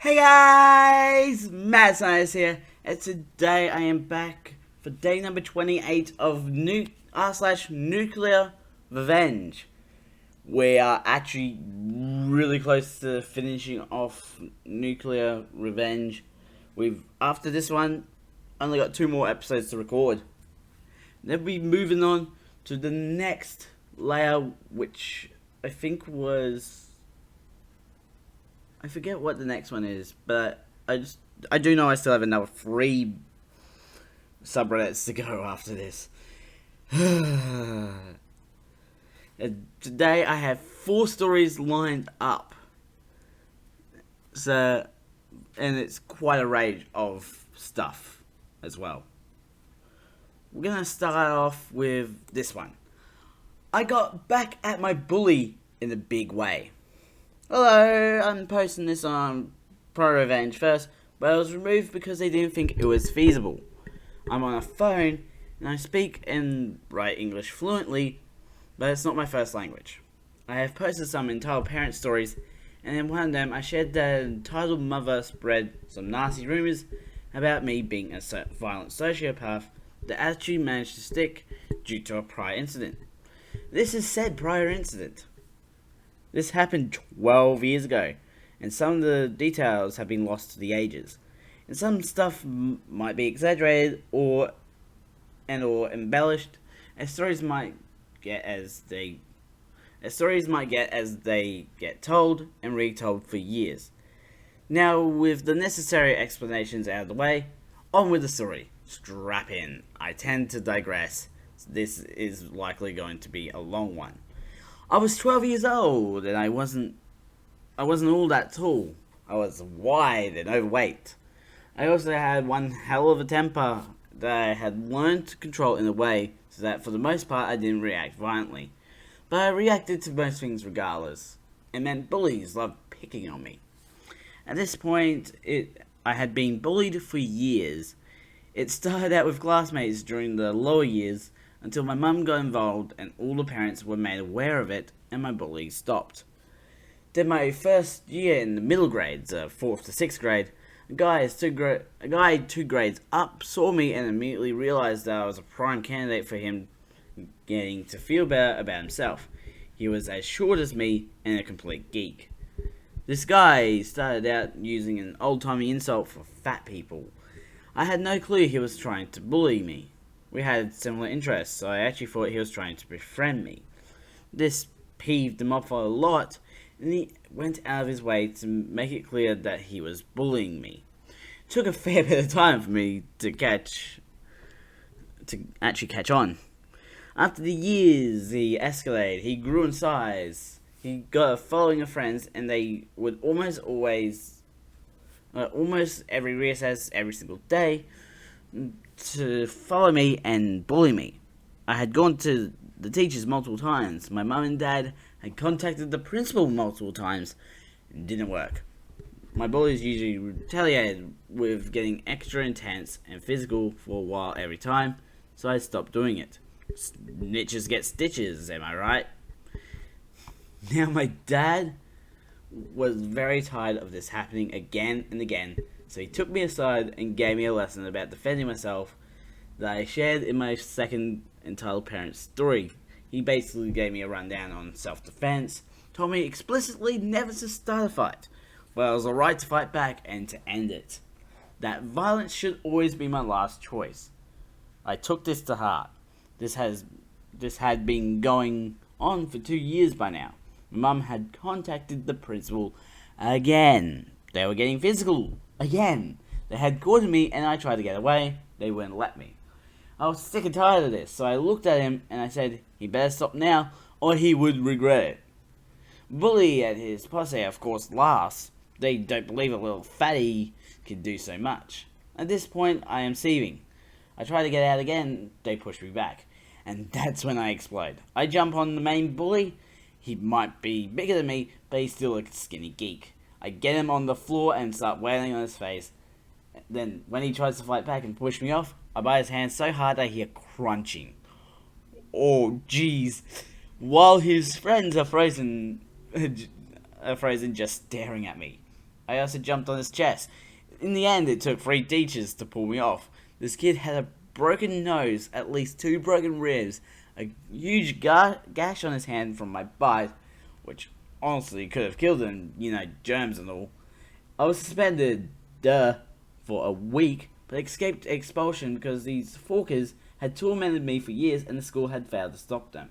Hey guys, Matt Science here, and today I am back for day number 28 of Nuclear Revenge. We are actually really close to finishing off Nuclear Revenge. After this one, only got 2 more episodes to record. Then we'll be moving on to the next layer, which I think was... I forget what the next one is, but I do know I still have another 3 subreddits to go after this. Today I have 4 stories lined up. And it's quite a range of stuff as well. We're gonna start off with this one. I got back at my bully in a big way. Hello, I'm posting this on TRScientist first, but I was removed because they didn't think it was feasible. I'm on a phone, and I speak and write English fluently, but it's not my first language. I have posted some entitled parent stories, and in one of them I shared that an entitled mother spread some nasty rumors about me being a violent sociopath that actually managed to stick due to a prior incident. This is said prior incident. This happened 12 years ago, and some of the details have been lost to the ages. And some stuff might be exaggerated or embellished, as stories might get as they get told and retold for years. Now, with the necessary explanations out of the way, on with the story. Strap in. I tend to digress. This is likely going to be a long one. I was 12 years old, and I wasn't all that tall. I was wide and overweight. I also had one hell of a temper that I had learned to control in a way so that for the most part I didn't react violently. But I reacted to most things regardless. It meant bullies loved picking on me. At this point, I had been bullied for years. It started out with classmates during the lower years, until my mum got involved and all the parents were made aware of it and my bullying stopped. Then my first year in the middle grades, 4th to 6th grade, a guy 2 grades up saw me and immediately realised that I was a prime candidate for him getting to feel better about himself. He was as short as me and a complete geek. This guy started out using an old-timey insult for fat people. I had no clue he was trying to bully me. We had similar interests, so I actually thought he was trying to befriend me. This peeved him off a lot, and he went out of his way to make it clear that he was bullying me. It took a fair bit of time for me to actually catch on. After the years, he escalated. He grew in size. He got a following of friends, and they would almost every recess, every single day, to follow me and bully me. I had gone to the teachers multiple times. My mum and dad had contacted the principal multiple times. It didn't work. My bullies usually retaliated with getting extra intense and physical for a while every time, so I stopped doing it. Snitches get stitches, am I right? Now my dad was very tired of this happening again and again, so he took me aside and gave me a lesson about defending myself that I shared in my second entitled parent story. He basically gave me a rundown on self-defense, told me explicitly never to start a fight, but I was alright to fight back and to end it. That violence should always be my last choice. I took this to heart. This had been going on for 2 years by now. Mum had contacted the principal again. They were getting physical again. They had caught me and I tried to get away. They wouldn't let me. I was sick and tired of this, so I looked at him and I said, he better stop now or he would regret it. Bully and his posse, of course, laughs. They don't believe a little fatty could do so much. At this point, I am seething. I try to get out again, they push me back. And that's when I explode. I jump on the main bully. He might be bigger than me, but he's still a skinny geek. I get him on the floor and start wailing on his face. Then, when he tries to fight back and push me off, I bite his hand so hard I hear crunching. Oh, jeez. While his friends are frozen just staring at me. I also jumped on his chest. In the end, it took 3 teachers to pull me off. This kid had a broken nose, at least 2 broken ribs, a huge gash on his hand from my bite, which honestly could have killed him, germs and all. I was suspended, for a week, but escaped expulsion because these forkers had tormented me for years and the school had failed to stop them.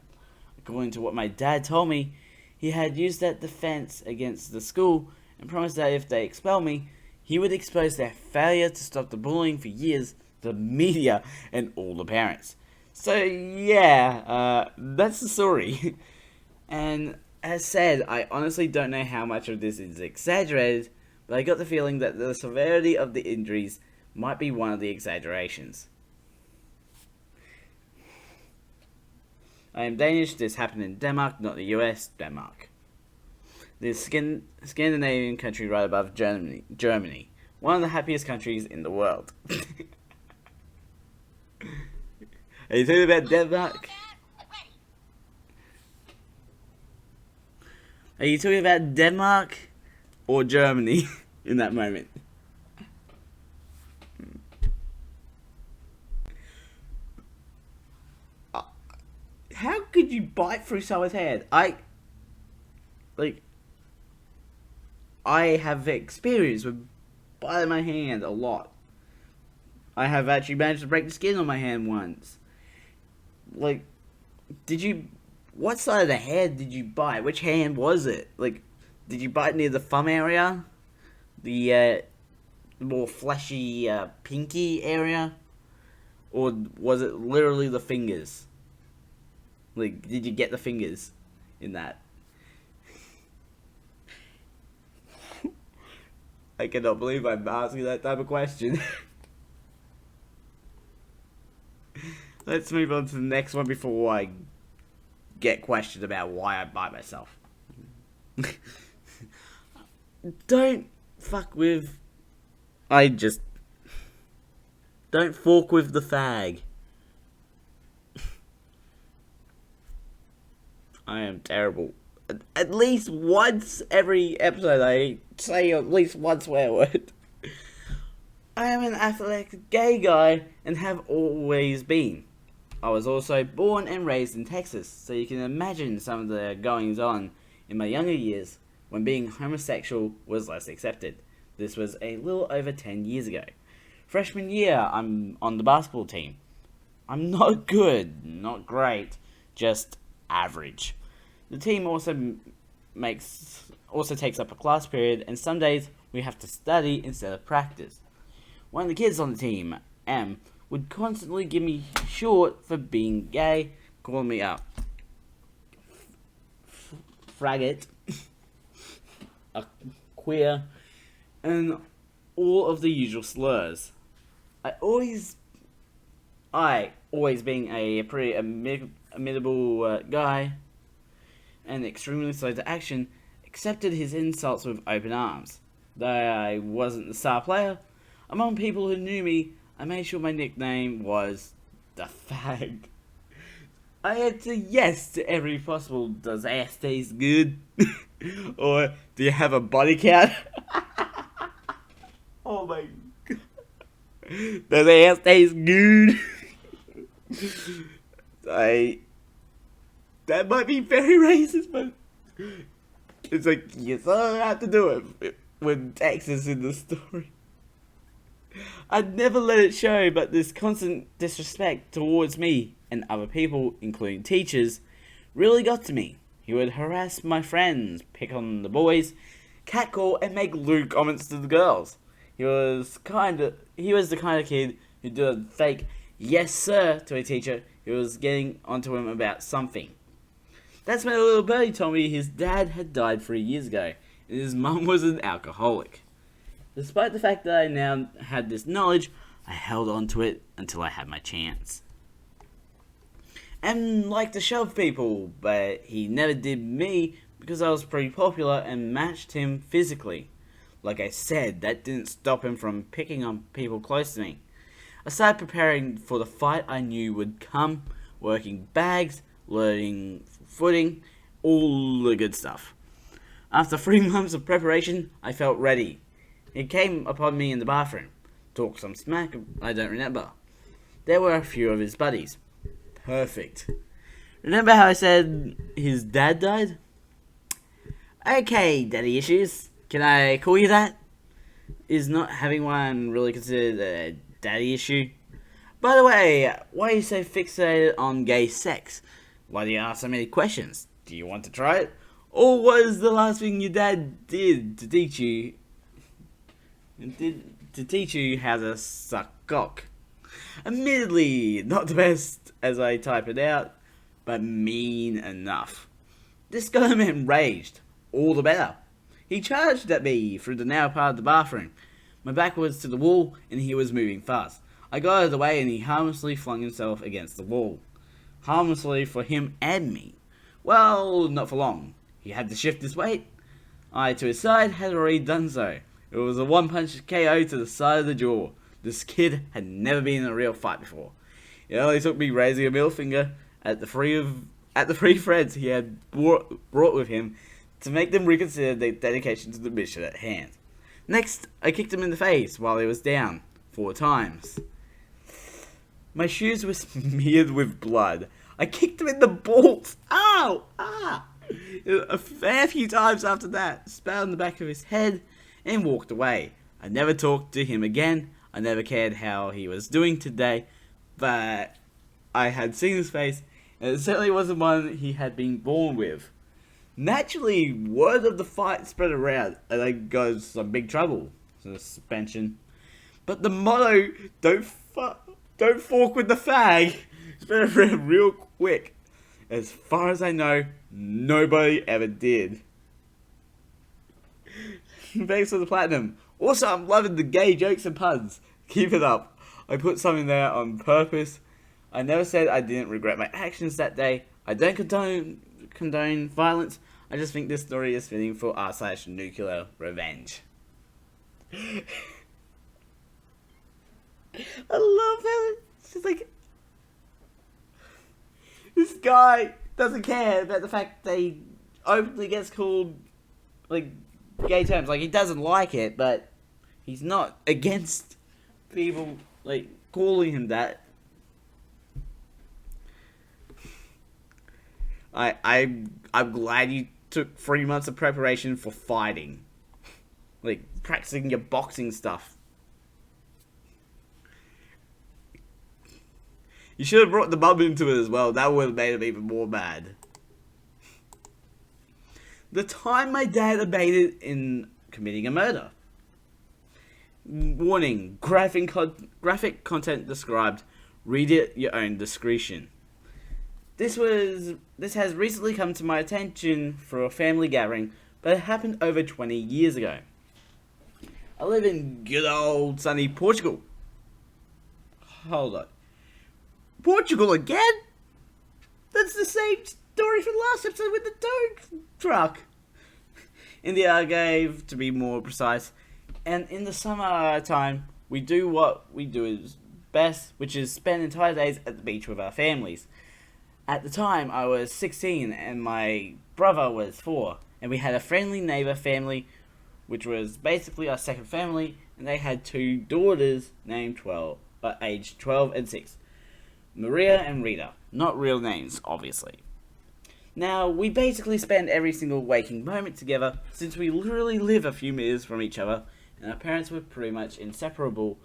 According to what my dad told me, he had used that defense against the school and promised that if they expelled me, he would expose their failure to stop the bullying for years to the media and all the parents. So yeah, that's the story. And as said, I honestly don't know how much of this is exaggerated, but I got the feeling that the severity of the injuries might be one of the exaggerations. I am Danish. This happened in Denmark, not the US, Denmark. The Scandinavian country right above Germany. One of the happiest countries in the world. Are you talking about Denmark? Are you talking about Denmark or Germany in that moment? How could you bite through someone's hand? I have experience with biting my hand a lot. I have actually managed to break the skin on my hand once. What side of the head did you bite? Which hand was it? Did you bite near the thumb area? The more fleshy, pinky area? Or was it literally the fingers? Did you get the fingers in that? I cannot believe I'm asking that type of question. Let's move on to the next one before I get questioned about why I bite myself. Don't fuck with... Don't fork with the fag. I am terrible. At least once every episode I say at least one swear word. I am an athletic gay guy and have always been. I was also born and raised in Texas, so you can imagine some of the goings on in my younger years when being homosexual was less accepted. This was a little over 10 years ago. Freshman year, I'm on the basketball team. I'm not good, not great, just average. The team also takes up a class period, and some days we have to study instead of practice. One of the kids on the team, M, would constantly give me short for being gay, calling me a faggot, a queer, and all of the usual slurs. I always being a pretty amenable guy and extremely slow to action, accepted his insults with open arms. Though I wasn't the star player, among people who knew me, I made sure my nickname was the Fag. I answered yes to every possible "does ass taste good?" or "do you have a body count?" Oh my god. Does ass taste good? That might be very racist, but it's yes, I have to do it with Texas in the story. I'd never let it show, but this constant disrespect towards me and other people, including teachers, really got to me. He would harass my friends, pick on the boys, catcall, and make lewd comments to the girls. He was the kind of kid who did a fake "yes sir" to a teacher who was getting onto him about something. That's when a little birdie told me his dad had died 3 years ago, and his mum was an alcoholic. Despite the fact that I now had this knowledge, I held on to it until I had my chance. And liked to shove people, but he never did me because I was pretty popular and matched him physically. Like I said, that didn't stop him from picking on people close to me. I started preparing for the fight I knew would come, working bags, learning footing, all the good stuff. After 3 months of preparation, I felt ready. He came upon me in the bathroom. Talked some smack, I don't remember. There were a few of his buddies. Perfect. Remember how I said his dad died? Okay, daddy issues. Can I call you that? Is not having one really considered a daddy issue? By the way, why are you so fixated on gay sex? Why do you ask so many questions? Do you want to try it? Or was the last thing your dad did to teach you how to suck cock? Admittedly, not the best as I type it out, but mean enough. This got him enraged. All the better. He charged at me through the narrow part of the bathroom. My back was to the wall and he was moving fast. I got out of the way and he harmlessly flung himself against the wall. Harmlessly for him and me. Well, not for long. He had to shift his weight. I, to his side, had already done so. It was a one-punch KO to the side of the jaw. This kid had never been in a real fight before. It only took me raising a middle finger at the three friends he had brought with him to make them reconsider their dedication to the mission at hand. Next, I kicked him in the face while he was down 4 times. My shoes were smeared with blood. I kicked him in the balls. Ow! Ah! A fair few times after that, spat on the back of his head, and walked away. I never talked to him again. I never cared how he was doing today, but I had seen his face, and it certainly wasn't one he had been born with. Naturally, word of the fight spread around, and I got into some big trouble. Suspension. But the motto, don't fork with the fag, spread around real quick. As far as I know, nobody ever did. Thanks for the platinum. Also, I'm loving the gay jokes and puns. Keep it up. I put something there on purpose. I never said I didn't regret my actions that day. I don't condone violence. I just think this story is fitting for r/NuclearRevenge. I love how it's just like this guy doesn't care about the fact that he openly gets called like gay terms. Like, he doesn't like it, but he's not against people like calling him that. I'm glad you took 3 months of preparation for fighting, like practicing your boxing stuff. You should have brought the mum into it as well. That would have made him even more mad. The time my dad abated in committing a murder. Warning: graphic content described. Read at your own discretion. This has recently come to my attention for a family gathering, but it happened over 20 years ago. I live in good old sunny Portugal. Hold on. Portugal again? That's the same story from last episode with the tow truck. In the Algarve, to be more precise. And in the summer time, we do what we do is best, which is spend entire days at the beach with our families. At the time, I was 16 and my brother was 4. And we had a friendly neighbor family, which was basically our second family. And they had 2 daughters named aged 12 and 6. Maria and Rita. Not real names, obviously. Now, we basically spend every single waking moment together, since we literally live a few meters from each other, and our parents were pretty much inseparable.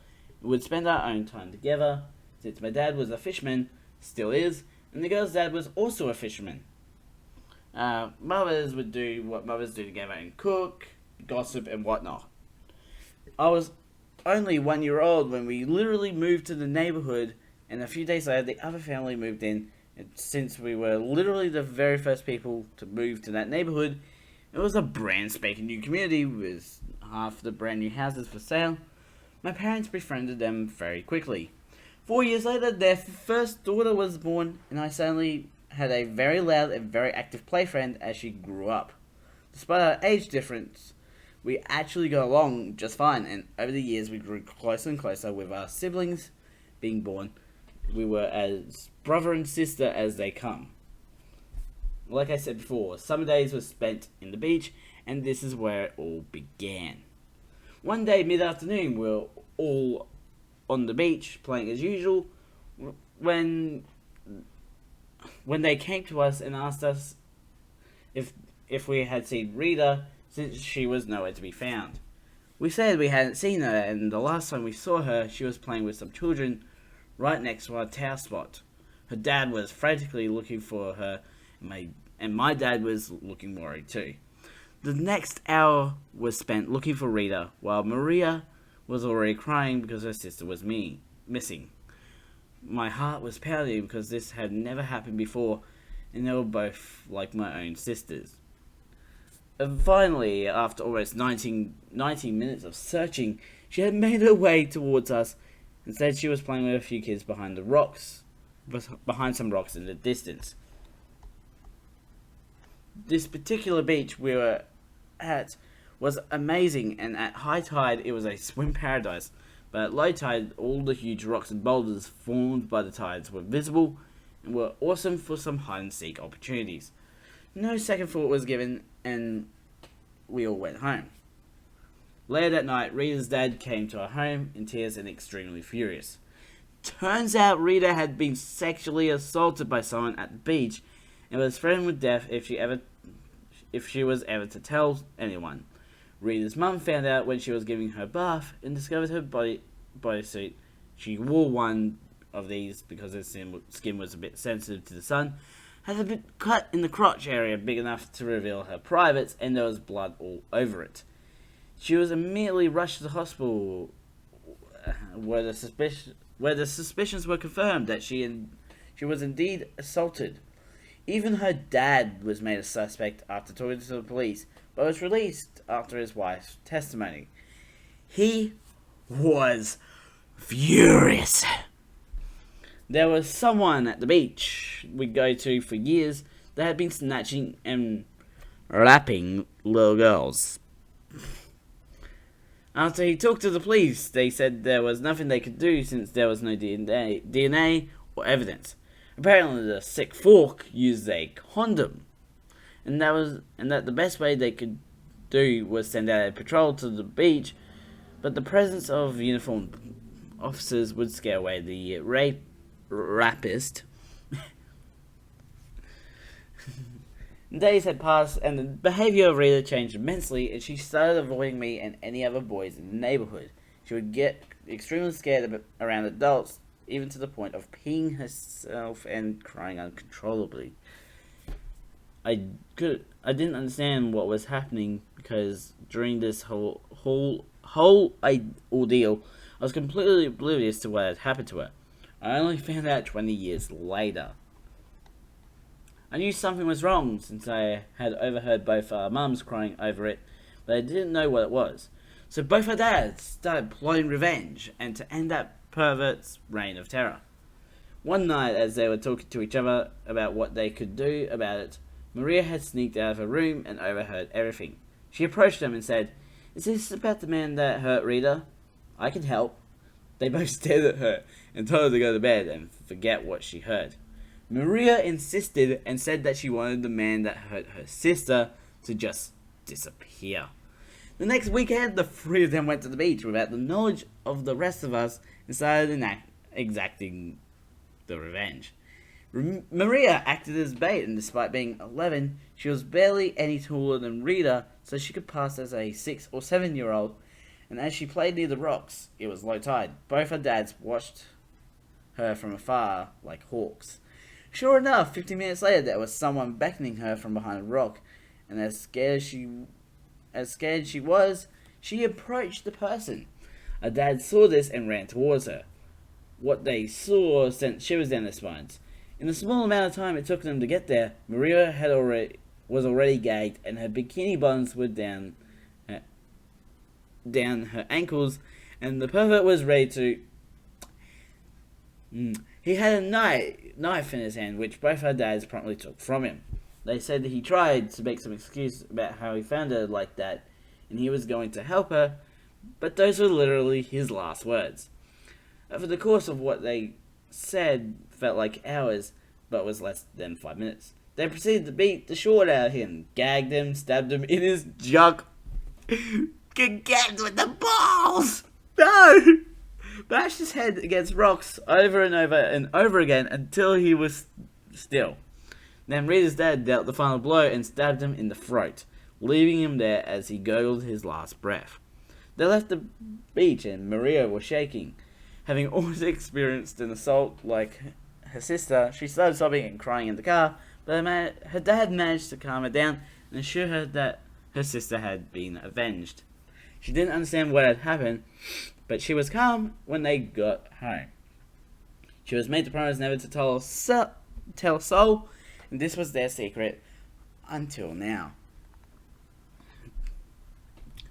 We would spend our own time together, since my dad was a fisherman, still is, and the girl's dad was also a fisherman. Mothers would do what mothers do together and cook, gossip, and whatnot. I was only 1 year old when we literally moved to the neighborhood, and a few days later the other family moved in. And since we were literally the very first people to move to that neighborhood, it was a brand spanking new community with half the brand new houses for sale. My parents befriended them very quickly. 4 years later, their first daughter was born, and I suddenly had a very loud and very active playfriend as she grew up. Despite our age difference, we actually got along just fine, and over the years we grew closer and closer with our siblings being born. We were as brother and sister as they come. Like I said before, summer days were spent in the beach, and this is where it all began. One day, mid-afternoon, we were all on the beach playing as usual when they came to us and asked us if we had seen Rita, since she was nowhere to be found. We said we hadn't seen her, and the last time we saw her, she was playing with some children right next to our tower spot. Her dad was frantically looking for her, and my dad was looking worried too. The next hour was spent looking for Rita, while Maria was already crying because her sister was missing. My heart was pounding because this had never happened before, and they were both like my own sisters. And finally, after almost 19 minutes of searching, she had made her way towards us and said she was playing with a few kids behind some rocks in the distance. This particular beach we were at was amazing, and at high tide it was a swim paradise. But at low tide, all the huge rocks and boulders formed by the tides were visible and were awesome for some hide-and-seek opportunities. No second thought was given, and we all went home. Later that night, Rita's dad came to our home in tears and extremely furious. Turns out Rita had been sexually assaulted by someone at the beach and was threatened with death if she was ever to tell anyone. Rita's mum found out when she was giving her bath and discovered her bodysuit. She wore one of these because her skin was a bit sensitive to the sun, had a bit cut in the crotch area big enough to reveal her privates, and there was blood all over it. She was immediately rushed to the hospital where the suspicions were confirmed that she was indeed assaulted. Even her dad was made a suspect after talking to the police, but was released after his wife's testimony. He was furious. There was someone at the beach we'd go to for years that had been snatching and raping little girls. After he talked to the police, they said there was nothing they could do since there was no DNA or evidence. Apparently, the sick fork used a condom, and that the best way they could do was send out a patrol to the beach, but the presence of uniformed officers would scare away the rapist. Days had passed, and the behavior of Rita changed immensely, and she started avoiding me and any other boys in the neighborhood. She would get extremely scared around adults, even to the point of peeing herself and crying uncontrollably. I didn't understand what was happening because during this whole ordeal, I was completely oblivious to what had happened to her. I only found out 20 years later. I knew something was wrong since I had overheard both our mums crying over it, but I didn't know what it was. So both our dads started plotting revenge and to end that pervert's reign of terror. One night, as they were talking to each other about what they could do about it, Maria had sneaked out of her room and overheard everything. She approached them and said, "Is this about the man that hurt Rita? I can help." They both stared at her and told her to go to bed and forget what she heard. Maria insisted and said that she wanted the man that hurt her sister to just disappear. The next weekend, the three of them went to the beach without the knowledge of the rest of us and started exacting the revenge. Maria acted as bait, and despite being 11, she was barely any taller than Rita, so she could pass as a 6 or 7-year-old, and as she played near the rocks, it was low tide. Both her dads watched her from afar like hawks. Sure enough, 15 minutes later, there was someone beckoning her from behind a rock, and as scared she was, she approached the person. Her dad saw this and ran towards her. What they saw sent shivers down their spines. In the small amount of time it took them to get there, Maria was already gagged, and her bikini bottoms were down her ankles, and the pervert was ready to... He had a knife in his hand, which both her dads promptly took from him. They said that he tried to make some excuse about how he found her like that, and he was going to help her, but those were literally his last words. Over the course of what they said felt like hours, but was less than 5 minutes. They proceeded to beat the short out of him, gagged him, stabbed him in his junk, Again with the balls! No! Bashed his head against rocks over and over and over again until he was still. Then Rita's dad dealt the final blow and stabbed him in the throat, leaving him there as he gurgled his last breath. They left the beach and Maria was shaking. Having always experienced an assault like her sister, she started sobbing and crying in the car, but her dad managed to calm her down and assure her that her sister had been avenged. She didn't understand what had happened, but she was calm when they got home. She was made to promise never to tell a soul, and this was their secret until now.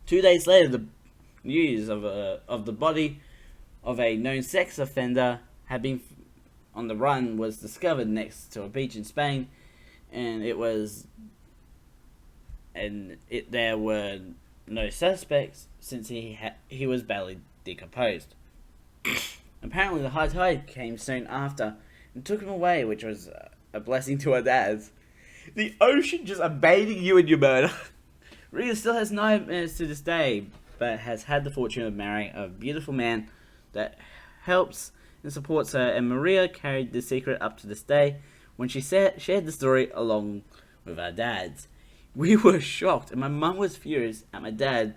2 days later, the news of the body of a known sex offender had been on the run was discovered next to a beach in Spain, and there were no suspects since he was badly decomposed. Apparently, the high tide came soon after and took him away, which was a blessing to our dads. The ocean just abating you in your murder. Rita still has nightmares to this day, but has had the fortune of marrying a beautiful man that helps and supports her, and Maria carried the secret up to this day when she shared the story along with our dads. We were shocked, and my mum was furious at my dad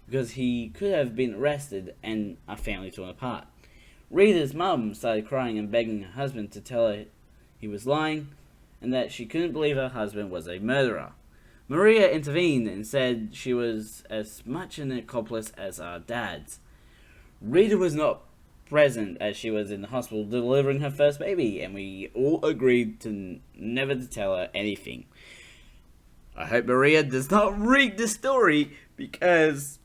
because he could have been arrested and our family torn apart. Rita's mum started crying and begging her husband to tell her he was lying and that she couldn't believe her husband was a murderer. Maria intervened and said she was as much an accomplice as our dads. Rita was not present as she was in the hospital delivering her first baby, and we all agreed to never to tell her anything. I hope Maria does not read this story because,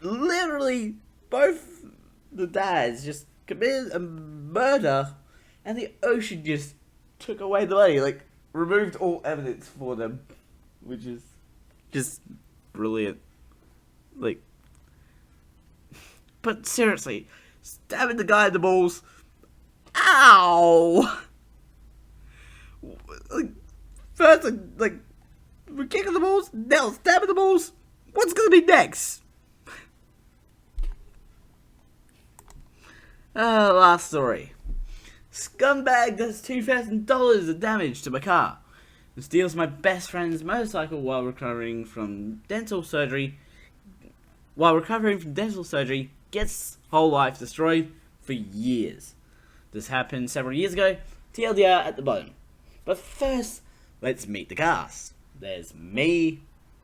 literally, both the dads just committed a murder and the ocean just took away the body, removed all evidence for them, which is just brilliant. But seriously, stabbing the guy in the balls, ow! First, we're kicking the balls, now stabbing the balls. What's gonna be next? Last story. Scumbag does $2,000 of damage to my car and steals my best friend's motorcycle while recovering from dental surgery. Gets whole life destroyed for years. This happened several years ago. TLDR at the bottom. But first, let's meet the cast. There's me,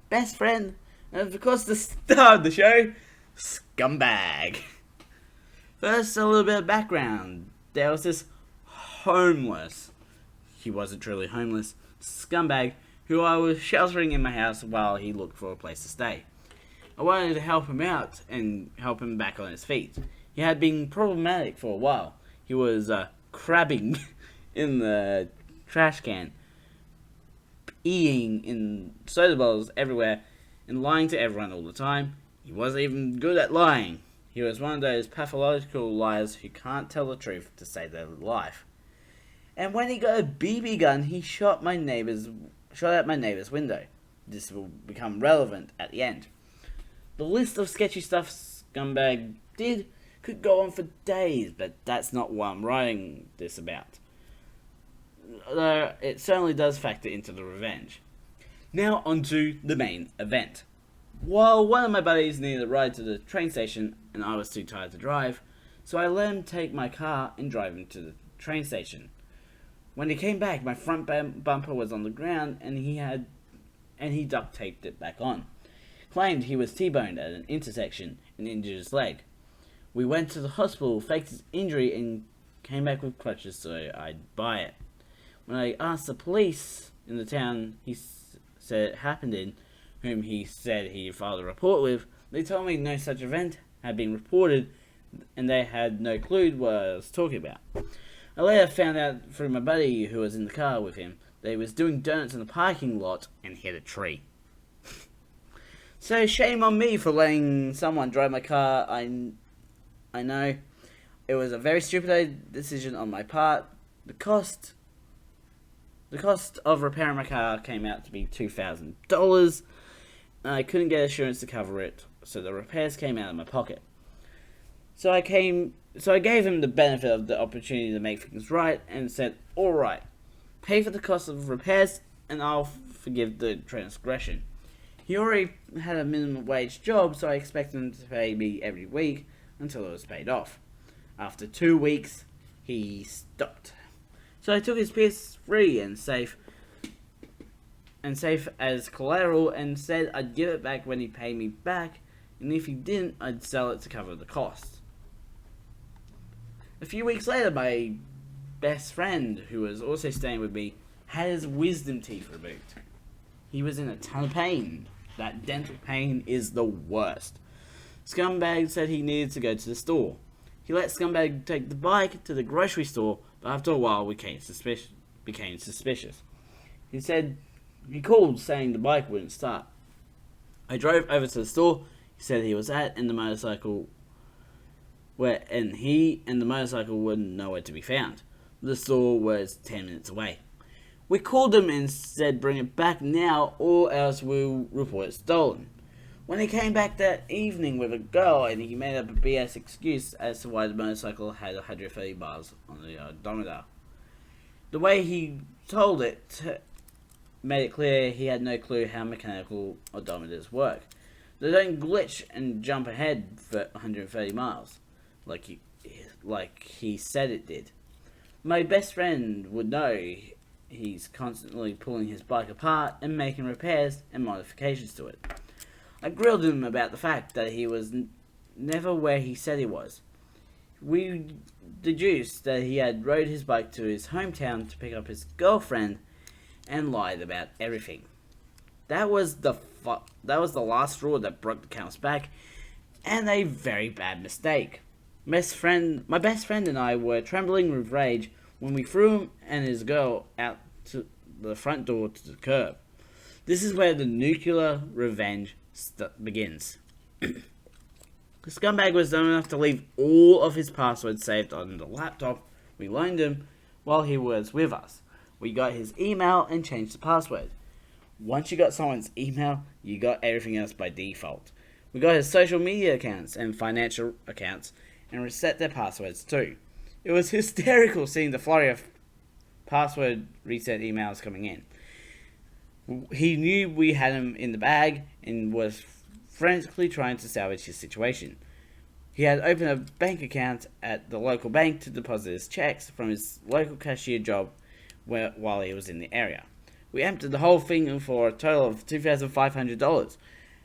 best friend, and of course the star of the show, Scumbag. First, a little bit of background. There was this homeless, he wasn't truly homeless, scumbag who I was sheltering in my house while he looked for a place to stay. I wanted to help him out and help him back on his feet. He had been problematic for a while. He was crabbing in the trash can, peeing in soda bottles everywhere, and lying to everyone all the time. He wasn't even good at lying. He was one of those pathological liars who can't tell the truth to save their life. And when he got a BB gun, he shot out my neighbor's window. This will become relevant at the end. The list of sketchy stuff Scumbag did could go on for days, but that's not what I'm writing this about. Though it certainly does factor into the revenge. Now onto the main event. While one of my buddies needed a ride to the train station and I was too tired to drive, so I let him take my car and drive him to the train station. When he came back, my front bumper was on the ground and he duct taped it back on. Claimed he was T-boned at an intersection and injured his leg. We went to the hospital, faked his injury, and came back with crutches so I'd buy it. When I asked the police in the town he said it happened in, whom he said he filed a report with, they told me no such event had been reported and they had no clue what I was talking about. I later found out through my buddy who was in the car with him that he was doing donuts in the parking lot and hit a tree. So shame on me for letting someone drive my car. I know it was a very stupid decision on my part. The cost of repairing my car came out to be $2,000, I couldn't get insurance to cover it, so the repairs came out of my pocket. So I gave him the benefit of the opportunity to make things right and said, "Alright, pay for the cost of repairs and I'll forgive the transgression." He already had a minimum wage job, so I expected him to pay me every week until it was paid off. After 2 weeks, he stopped. So I took his PS3 and safe as collateral and said I'd give it back when he paid me back, and if he didn't, I'd sell it to cover the cost. A few weeks later, my best friend, who was also staying with me, had his wisdom teeth removed. He was in a ton of pain. That dental pain is the worst. Scumbag said he needed to go to the store. He let Scumbag take the bike to the grocery store, but after a while became suspicious. He called saying the bike wouldn't start. I drove over to the store he said he was at, and the motorcycle were nowhere to be found. The store was 10 minutes away. We called him and said bring it back now or else we'll report it stolen. When he came back that evening with a girl and he made up a BS excuse as to why the motorcycle had 130 bars on the odometer. The way he told it made it clear he had no clue how mechanical odometers work. They don't glitch and jump ahead for 130 miles, like he said it did. My best friend would know. He's constantly pulling his bike apart and making repairs and modifications to it. I grilled him about the fact that he was never where he said he was. We deduced that he had rode his bike to his hometown to pick up his girlfriend and lied about everything. That was the last straw that broke the camel's back, and a very bad mistake. My best friend and I were trembling with rage when we threw him and his girl out to the front door to the curb. This is where the nuclear revenge begins. The scumbag was dumb enough to leave all of his passwords saved on the laptop we loaned him while he was with us. We got his email and changed the password. Once you got someone's email, you got everything else by default. We got his social media accounts and financial accounts and reset their passwords too. It was hysterical seeing the flurry of password reset emails coming in. He knew we had him in the bag and was frantically trying to salvage his situation. He had opened a bank account at the local bank to deposit his checks from his local cashier job while he was in the area. We emptied the whole thing for a total of $2,500.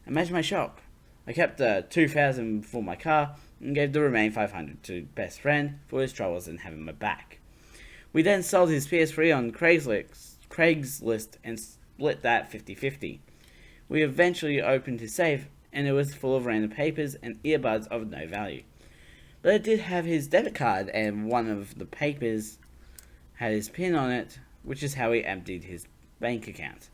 Imagine my shock. I kept the $2,000 for my car and gave the remaining $500 to best friend for his troubles and having my back. We then sold his PS3 on Craigslist and split that 50-50. We eventually opened his safe and it was full of random papers and earbuds of no value. But it did have his debit card and one of the papers had his PIN on it, which is how he emptied his bank account.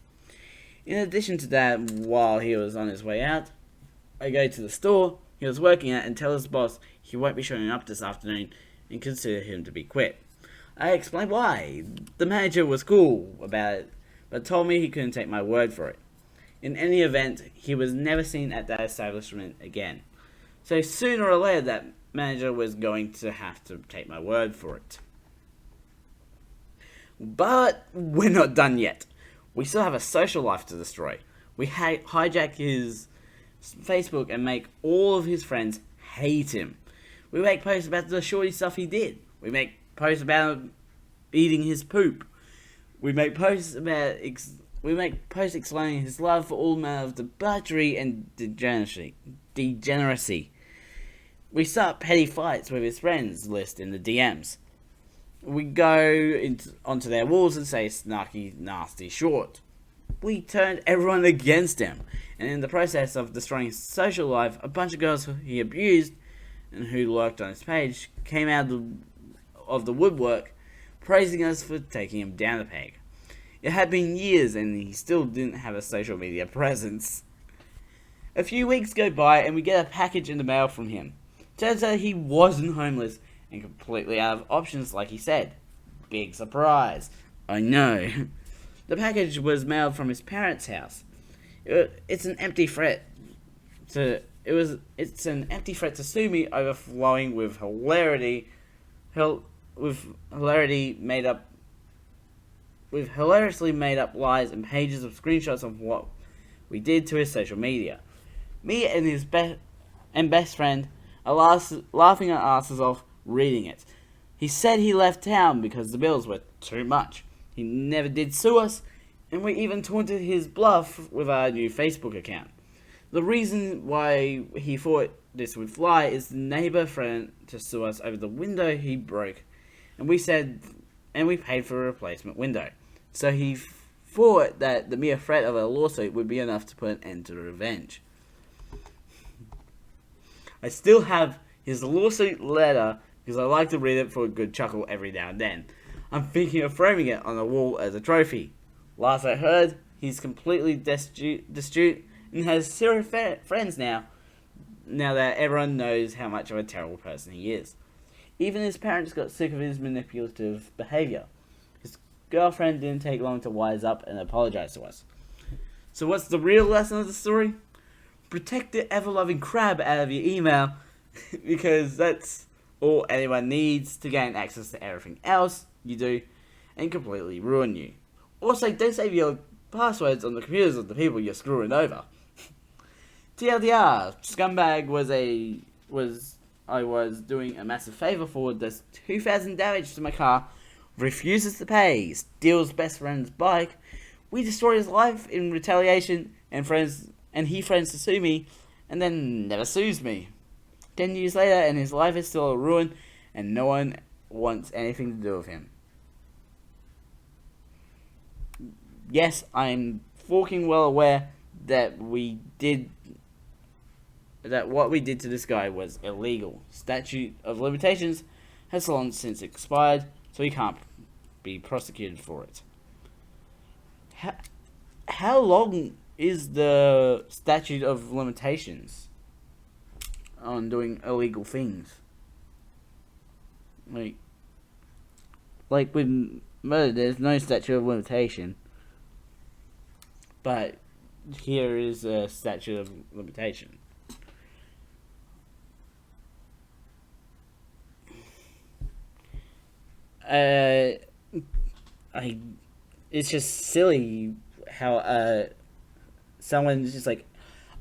In addition to that, while he was on his way out, I go to the store he was working at and tell his boss he won't be showing up this afternoon and consider him to be quit. I explained why. The manager was cool about it, but told me he couldn't take my word for it. In any event, he was never seen at that establishment again. So sooner or later, that manager was going to have to take my word for it. But we're not done yet. We still have a social life to destroy. We hijack his Facebook and make all of his friends hate him. We make posts about the shorty stuff he did. We make posts about him eating his poop. We make posts explaining his love for all manner of debauchery and degeneracy. We start petty fights with his friends list in the DMs. We go onto their walls and say snarky, nasty short. We turned everyone against him, and in the process of destroying his social life, a bunch of girls he abused and who lurked on his page came out of the woodwork, praising us for taking him down a peg. It had been years and he still didn't have a social media presence. A few weeks go by and we get a package in the mail from him. Turns out he wasn't homeless and completely out of options like he said. Big surprise. I know. The package was mailed from his parents' house. It's an empty threat it's an empty threat to sue me, overflowing with hilariously made up lies and pages of screenshots of what we did to his social media. Me and his best friend are laughing our asses off reading it. He said he left town because the bills were too much. He never did sue us, and we even taunted his bluff with our new Facebook account. The reason why he thought this would fly is the neighbor threatened to sue us over the window he broke, and we paid for a replacement window. So he thought that the mere threat of a lawsuit would be enough to put an end to the revenge. I still have his lawsuit letter because I like to read it for a good chuckle every now and then. I'm thinking of framing it on the wall as a trophy. Last I heard, he's completely destitute and has zero friends now that everyone knows how much of a terrible person he is. Even his parents got sick of his manipulative behavior. His girlfriend didn't take long to wise up and apologize to us. So what's the real lesson of the story? Protect the ever-loving crab out of your email, because that's all anyone needs to gain access to everything else you do and completely ruin you. Also, don't save your passwords on the computers of the people you're screwing over. TLDR, scumbag I was doing a massive favor for, does 2,000 damage to my car, refuses to pay, steals best friend's bike, we destroy his life in retaliation, and he threatens to sue me, and then never sues me. 10 years later, and his life is still a ruin, and no one wants anything to do with him. Yes, I'm fucking well aware that what we did to this guy was illegal. Statute of limitations has long since expired, so he can't be prosecuted for it. How long is the statute of limitations on doing illegal things? Like with murder, there's no statute of limitation. But here is a statute of limitation. It's just silly how someone's just like,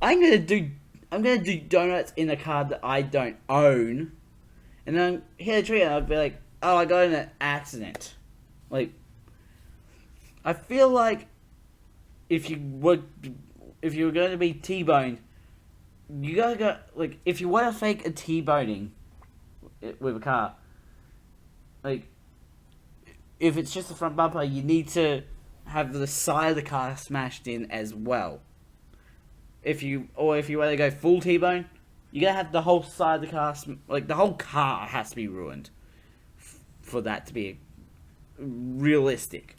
I'm gonna do donuts in a car that I don't own, and then I'm hit a tree and I'll be like, oh, I got in an accident. Like, I feel like if you were going to be T-boned, you gotta go, like, if you want to fake a T-boning with a car, like, if it's just the front bumper, you need to have the side of the car smashed in as well. If you want to go full T-bone, you gotta have the whole side of the car, like, the whole car has to be ruined for that to be realistic.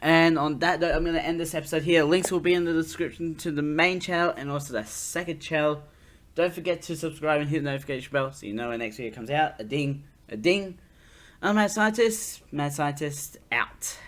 And on that note, I'm going to end this episode here. Links will be in the description to the main channel and also the second channel. Don't forget to subscribe and hit the notification bell so you know when next video comes out. A ding, a ding. I'm Mad Scientist. Mad Scientist out.